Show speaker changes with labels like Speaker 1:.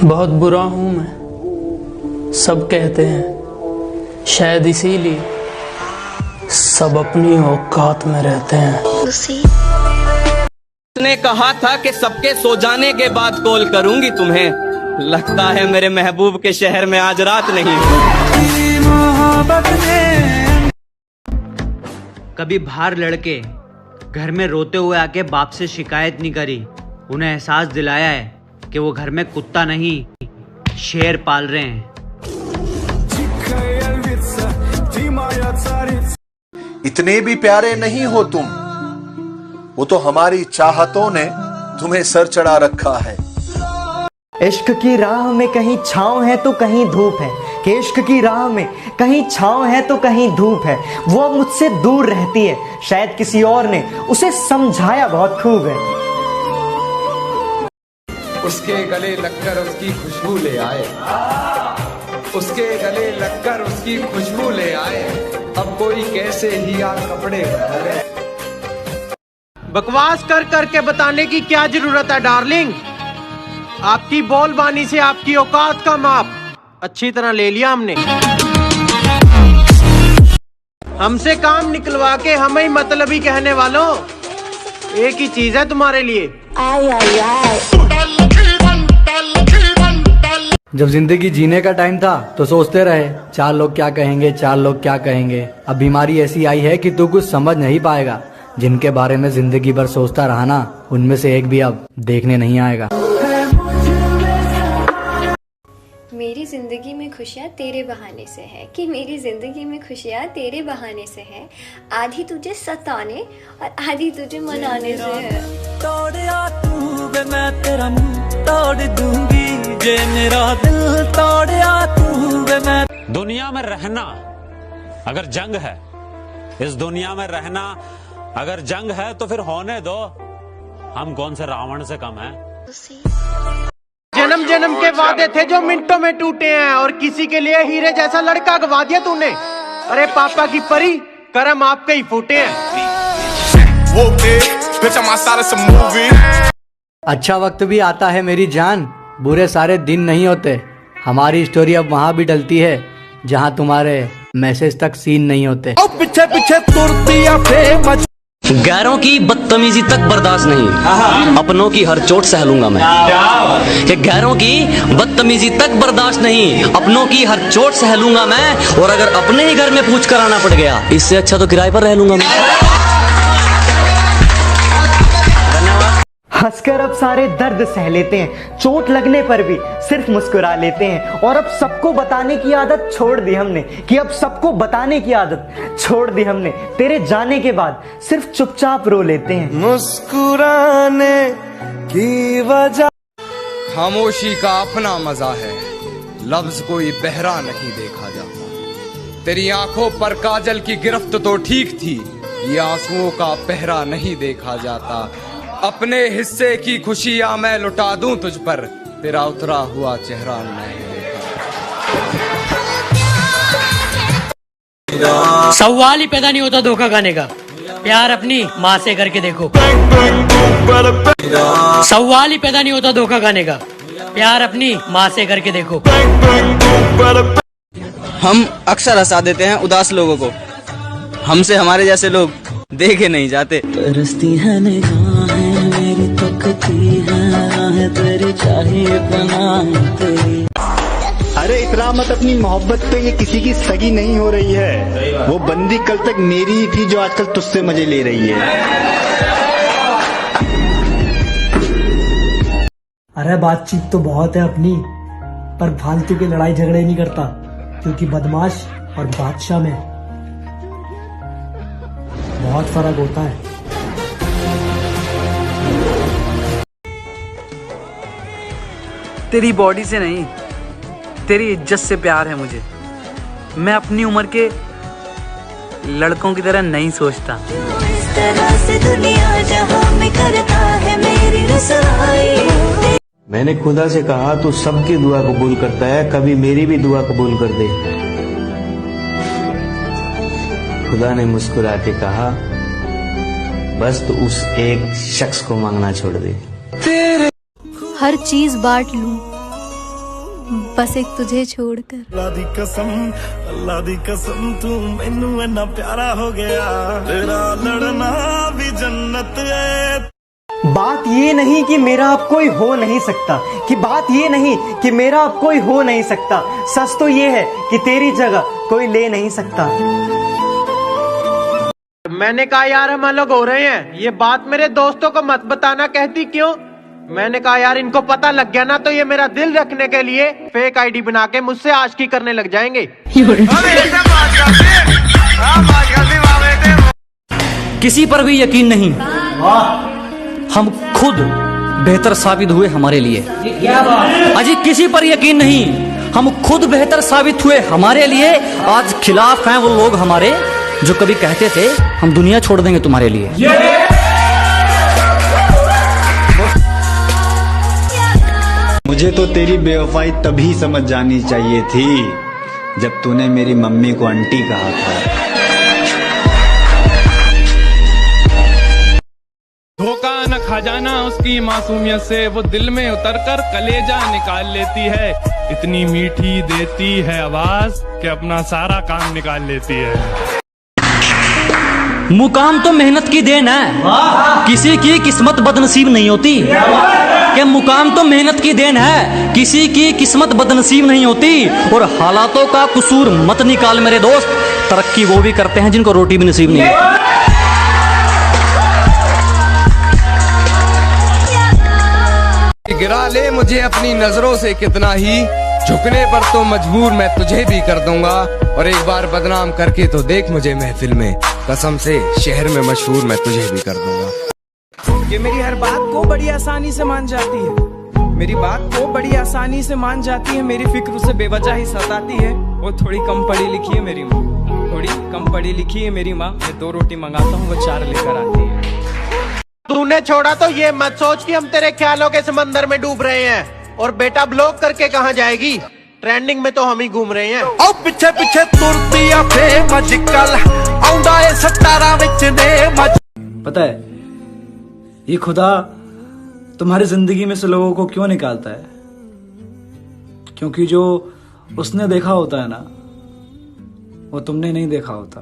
Speaker 1: बहुत बुरा हूं मैं, सब कहते हैं, शायद इसीलिए सब अपनी औकात में रहते हैं।
Speaker 2: उसने कहा था कि सबके सो जाने के बाद कॉल करूंगी तुम्हें, लगता है मेरे महबूब के शहर में आज रात नहीं।
Speaker 3: कभी बाहर लड़के घर में रोते हुए आके बाप से शिकायत नहीं करी, उन्हें एहसास दिलाया है कि वो घर में कुत्ता नहीं शेर पाल रहे हैं।
Speaker 4: इतने भी प्यारे नहीं हो तुम, वो तो हमारी चाहतों ने तुम्हें सर चढ़ा रखा है।
Speaker 5: इश्क की राह में कहीं छाँव है तो कहीं धूप है, कि इश्क की राह में कहीं छाँव है तो कहीं धूप है। वो अब मुझसे दूर रहती है, शायद किसी और ने उसे समझाया बहुत खूब है।
Speaker 6: उसके गले लगकर उसकी खुशबू ले आए, उसके गले लगकर उसकी खुशबू ले आए, अब कोई कैसे ही यार कपड़े धरे।
Speaker 7: बकवास कर करके बताने की क्या जरूरत है डार्लिंग, आपकी बोलबानी से आपकी औकात का माप अच्छी तरह ले लिया हमने। हमसे काम निकलवा के हमें मतलबी कहने वालों, एक ही चीज है तुम्हारे लिए।
Speaker 8: जब जिंदगी जीने का टाइम था तो सोचते रहे चार लोग क्या कहेंगे, चार लोग क्या कहेंगे। अब बीमारी ऐसी आई है कि तू कुछ समझ नहीं पाएगा। जिनके बारे में जिंदगी भर सोचता रहा ना, उनमें से एक भी अब देखने नहीं आएगा।
Speaker 9: मेरी जिंदगी में खुशियाँ तेरे बहाने से है, कि मेरी जिंदगी में खुशियाँ तेरे बहाने से है। आधी तुझे सताने और आधी तुझे मनाने से है।
Speaker 10: तोड़या तू वे मैं तेरा मुंह तोड़ दूंगी, जे मेरा दिल तोड़या तू वे मैं।
Speaker 11: दुनिया में रहना अगर जंग है, इस दुनिया में रहना अगर जंग है तो फिर होने दो, हम कौन से रावण से कम हैं।
Speaker 7: जन्म जन्म के वादे थे जो मिनटों में टूटे हैं, और किसी के लिए हीरे जैसा लड़का गवा दिया तूने। अरे पापा की परी, करम आपके ही फूटे हैं।
Speaker 8: अच्छा वक्त भी आता है मेरी जान, बुरे सारे दिन नहीं होते। हमारी स्टोरी अब वहाँ भी डलती है जहाँ तुम्हारे मैसेज तक सीन नहीं होते।
Speaker 10: पीछे पीछे तुरती
Speaker 2: गैरों की बदतमीजी तक बर्दाश्त नहीं, अपनों की हर चोट सह लूंगा मैं। कि गैरों की बदतमीजी तक बर्दाश्त नहीं, अपनों की हर चोट सह लूंगा मैं। और अगर अपने ही घर में पूछ कर आना पड़ गया, इससे अच्छा तो किराए पर रह लूंगा मैं।
Speaker 5: हंसकर अब सारे दर्द सह लेते हैं, चोट लगने पर भी सिर्फ मुस्कुरा लेते हैं। और अब सबको बताने की आदत छोड़ दी हमने, कि अब सबको बताने की आदत छोड़ दी हमने। तेरे जाने के बाद सिर्फ चुपचाप रो लेते हैं।
Speaker 10: मुस्कुराने की वजह
Speaker 6: खामोशी का अपना मजा है, लफ्ज कोई बहरा नहीं देखा जाता। तेरी आंखों पर काजल की गिरफ्त तो ठीक थी, ये आंसुओं का पहरा नहीं देखा जाता। अपने हिस्से की खुशियां मैं लुटा दूं तुझ पर, तेरा उतरा हुआ चेहरा नहीं देखा।
Speaker 12: सवाल ही पैदा नहीं होता धोखा खाने का, प्यार अपनी माँ से करके देखो। सवाल ही पैदा नहीं होता धोखा खाने का, प्यार अपनी माँ से करके देखो।
Speaker 2: हम अक्सर हंसा देते हैं उदास लोगों को, हमसे हमारे जैसे लोग देखे नहीं जाते।
Speaker 10: तरसती है निगाहें मेरी, तकती है तेरी चाहिए पनाह तेरी।
Speaker 13: अरे इतना मत अपनी मोहब्बत पे, ये किसी की सगी नहीं हो रही है। वो बंदी कल तक मेरी ही थी जो आजकल तुझसे मजे ले रही है।
Speaker 14: अरे बातचीत तो बहुत है अपनी, पर फालतू के लड़ाई झगड़े नहीं करता, क्योंकि बदमाश और बादशाह में बहुत फर्क होता है।
Speaker 15: तेरी बॉडी से नहीं, तेरी इज्जत से प्यार है मुझे। मैं अपनी उम्र के लड़कों की तरह नहीं सोचता।
Speaker 10: इस तरह से दुनिया जहां में करता है मेरी रसवाई।
Speaker 16: मैंने खुदा से कहा तू सबकी दुआ कबूल करता है, कभी मेरी भी दुआ कबूल कर दे। खुदा ने मुस्कुरा के कहा बस तू उस एक शख्स को मांगना छोड़ दे।
Speaker 17: हर चीज बांट लूं बस एक तुझे छोड़कर।
Speaker 10: अल्लाह दी कसम तू मैनू इन्ना प्यारा हो गया, तेरा लड़ना भी जन्नत है।
Speaker 5: बात ये नहीं कि मेरा अब कोई हो नहीं सकता, कि बात ये नहीं कि मेरा अब कोई हो नहीं सकता, सच तो ये है कि तेरी जगह कोई ले नहीं सकता।
Speaker 7: मैंने कहा यार हम अलग हो रहे हैं, ये बात मेरे दोस्तों को मत बताना। कहती क्यों? मैंने कहा यार इनको पता लग गया ना तो ये मेरा दिल रखने के लिए फेक आईडी बना के मुझसे आशिकी करने लग जाएंगे।
Speaker 2: किसी पर भी यकीन नहीं, हम खुद बेहतर साबित हुए हमारे लिए। अजी किसी पर यकीन नहीं, हम खुद बेहतर साबित हुए हमारे लिए। आज खिलाफ हैं वो लोग हमारे जो कभी कहते थे हम दुनिया छोड़ देंगे तुम्हारे लिए।
Speaker 13: मुझे तो तेरी बेवफाई तभी समझ जानी चाहिए थी जब तूने मेरी मम्मी को आंटी कहा था।
Speaker 18: धोखा न खा जाना उसकी मासूमियत से, वो दिल में उतरकर कलेजा निकाल लेती है। इतनी मीठी देती है आवाज कि अपना सारा काम निकाल लेती है।
Speaker 2: मुकाम तो मेहनत की देन है, किसी की किस्मत बदनसीब नहीं होती। कि मुकाम तो मेहनत की देन है, किसी की किस्मत बदनसीब नहीं होती। और हालातों का कसूर मत निकाल मेरे दोस्त, तरक्की वो भी करते हैं जिनको रोटी भी नसीब नहीं होती।
Speaker 6: गिरा ले मुझे अपनी नजरों से कितना ही, झुकने पर तो मजबूर मैं तुझे भी कर दूंगा। और एक बार बदनाम करके तो देख मुझे महफिल में, कसम से शहर में मशहूर मैं तुझे भी कर दूंगा।
Speaker 19: ये मेरी हर बात को बड़ी आसानी से मान जाती है, मेरी बात को बड़ी आसानी से मान जाती है। मेरी फिक्र उसे बेवजह ही सताती है। वो थोड़ी कम पढ़ी लिखी है मेरी माँ, थोड़ी कम पढ़ी लिखी है मेरी माँ। मैं 2 रोटी मंगाता हूँ वो 4 लेकर आती है।
Speaker 7: तूने छोड़ा तो ये मत सोच कि हम तेरे ख्यालों के समंदर में डूब रहे हैं। और बेटा ब्लॉक करके कहाँ जाएगी, ट्रेंडिंग में तो हम ही घूम रहे हैं।
Speaker 10: और पीछे पीछे तुरती आ फेम अजकल, आउंदा है 17 विच ने।
Speaker 8: पता है ये खुदा तुम्हारी जिंदगी में से लोगों को क्यों निकालता है? क्योंकि जो उसने देखा होता है ना, वो तुमने नहीं देखा होता।